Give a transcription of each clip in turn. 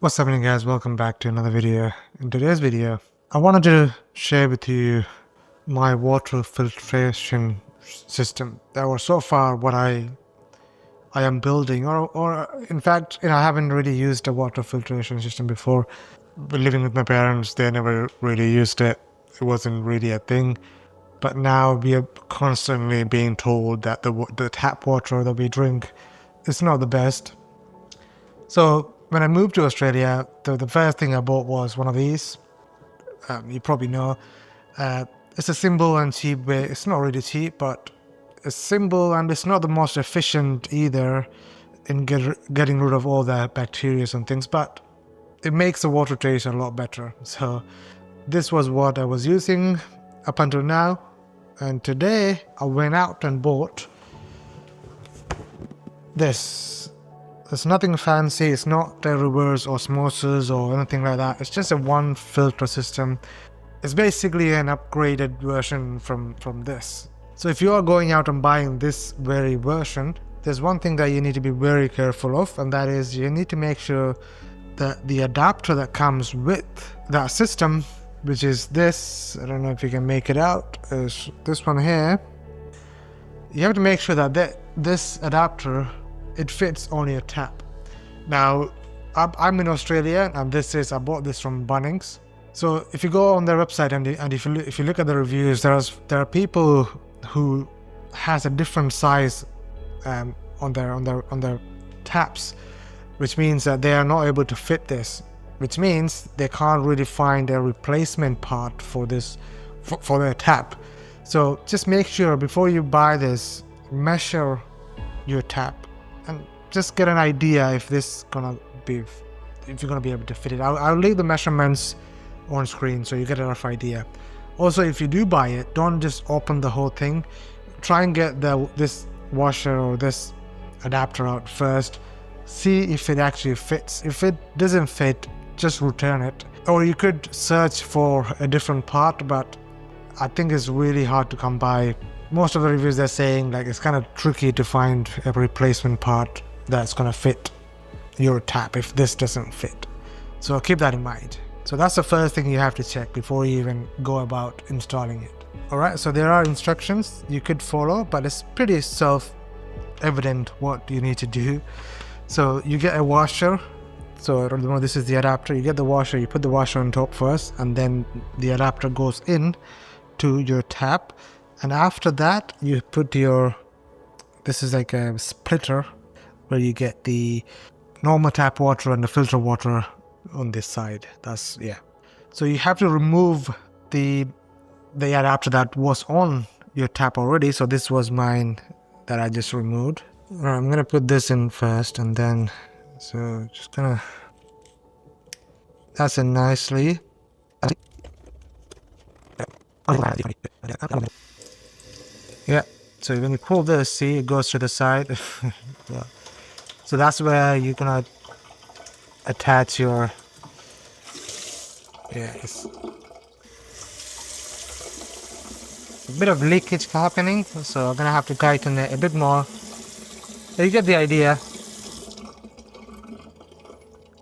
What's happening, guys? Welcome back to another video. In today's video, I wanted to share with you my water filtration system. That was so far what I am building, or in fact, I haven't really used a water filtration system before. But living with my parents, they never really used it. It wasn't really a thing. But now we are constantly being told that the tap water that we drink is not the best. So when I moved to Australia, the first thing I bought was one of these. You probably know. It's a simple and cheap way. It's not really cheap, but it's simple and it's not the most efficient either in getting rid of all the bacteria and things, but it makes the water taste a lot better. So this was what I was using up until now. And today I went out and bought this. It's nothing fancy, it's not a reverse osmosis or anything like that. It's just a one filter system. It's basically an upgraded version from this. So if you are going out and buying this very version, there's one thing that you need to be very careful of, and that is you need to make sure that the adapter that comes with that system, which is this, I don't know if you can make it out, is this one here. You have to make sure that this adapter, it fits on your tap. Now, I'm in Australia, and I bought this from Bunnings. So if you go on their website and if you look at the reviews, there are people who has a different size on their taps, which means that they are not able to fit this, which means they can't really find a replacement part for this for their tap. So just make sure before you buy this, measure your tap and just get an idea if you're gonna be able to fit it. I'll leave the measurements on screen so you get a rough idea. Also, if you do buy it, don't just open the whole thing. Try and get this washer or this adapter out first. See if it actually fits. If it doesn't fit, just return it. Or you could search for a different part, but I think it's really hard to come by. Most of the reviews they're saying like it's kind of tricky to find a replacement part that's gonna fit your tap if this doesn't fit. So keep that in mind. So that's the first thing you have to check before you even go about installing it. Alright, so there are instructions you could follow, but it's pretty self-evident what you need to do. So you get a washer. So remember, this is the adapter. You get the washer, you put the washer on top first, and then the adapter goes in to your tap. And after that, you put this is like a splitter where you get the normal tap water and the filter water on this side. So you have to remove the adapter that was on your tap already. So this was mine that I just removed. All right, I'm gonna put this in first, and then that's it nicely. Yeah, so when you pull this, see, it goes to the side. Yeah. So that's where you're gonna attach your, it's a bit of leakage happening, so I'm gonna have to tighten it a bit more. You get the idea.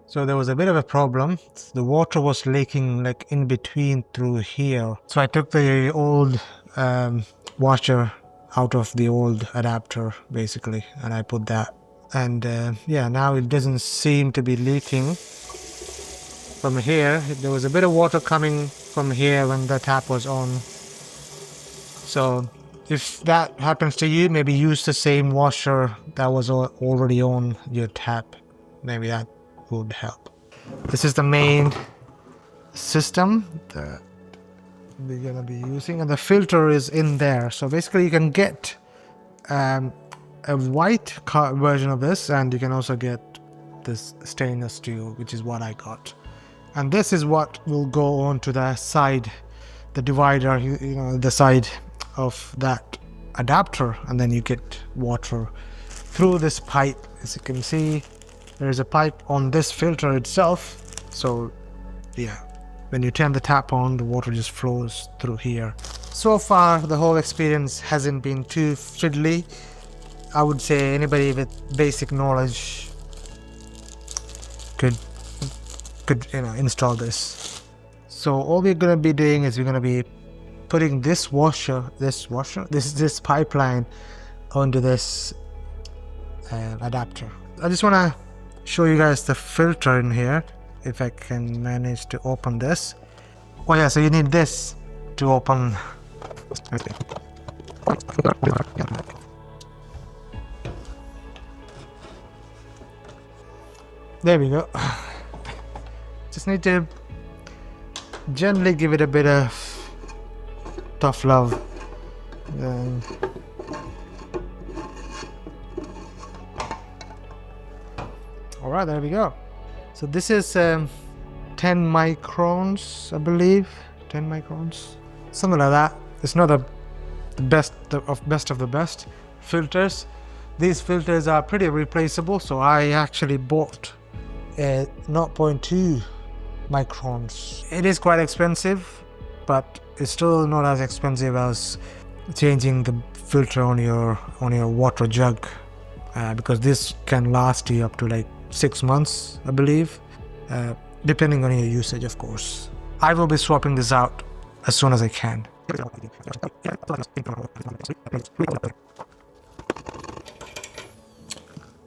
So there was a bit of a problem. The water was leaking like in between through here. So I took the old washer out of the old adapter basically, and I put that. And yeah, now it doesn't seem to be leaking from here. There was a bit of water coming from here when the tap was on. So if that happens to you, maybe use the same washer that was already on your tap. Maybe that would help. This is the main system that we're gonna be using, and the filter is in there. So basically you can get a white version of this, and you can also get this stainless steel, which is what I got. And this is what will go on to the side, the divider, the side of that adapter, and then you get water through this pipe. As you can see, there is a pipe on this filter itself. So yeah, when you turn the tap on, the water just flows through here. So far the whole experience hasn't been too fiddly. I would say anybody with basic knowledge could could, you know, install this. So all we're going to be doing is we're going to be putting this pipeline onto this adapter. I just want to show you guys the filter in here, if I can manage to open this. Oh yeah, so you need this to open. There we go. Just need to gently give it a bit of tough love. Alright, there we go. So this is 10 microns, I believe. 10 microns, something like that. It's not the best of the best filters. These filters are pretty replaceable, so I actually bought a 0.2 microns. It is quite expensive, but it's still not as expensive as changing the filter on your water jug, because this can last you up to like 6 months, I believe, depending on your usage, of course. I will be swapping this out as soon as I can.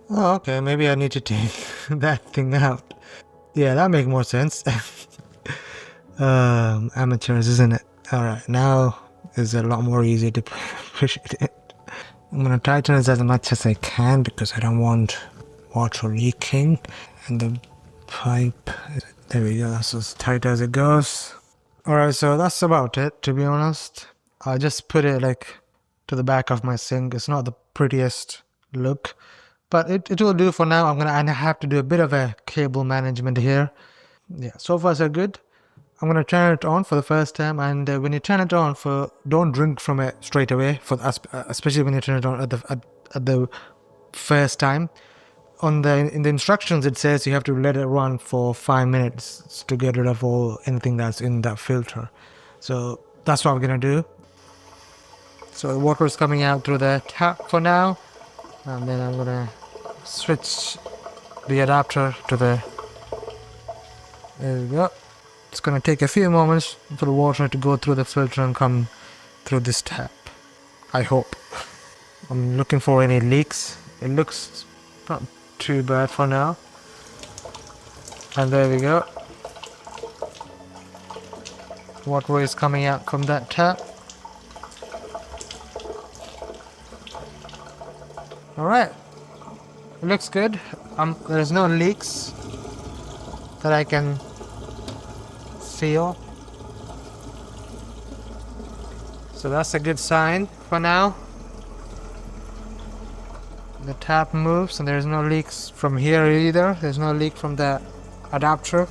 Oh, okay, maybe I need to take that thing out. Yeah, that makes more sense. Amateurs, isn't it? Alright, now it's a lot more easy to push it. I'm gonna tighten this as much as I can because I don't want water leaking. And the pipe, there we go, that's as tight as it goes. Alright, so that's about it, to be honest. I just put it like to the back of my sink. It's not the prettiest look, but it will do for now. I have to do a bit of a cable management here. Yeah, so far so good. I'm gonna turn it on for the first time, and when you turn it on, don't drink from it straight away. Especially when you turn it on at the first time. In the instructions it says you have to let it run for 5 minutes to get rid of anything that's in that filter. So that's what I'm gonna do. So the water is coming out through the tap for now, and then I'm gonna switch the adapter to the. There we go. It's gonna take a few moments for the water to go through the filter and come through this tap. I hope. I'm looking for any leaks. It looks not too bad for now. And there we go. Water is coming out from that tap. Alright. It looks good. There's no leaks that I can feel. So that's a good sign for now. The tap moves and there's no leaks from here either. There's no leak from the adapter.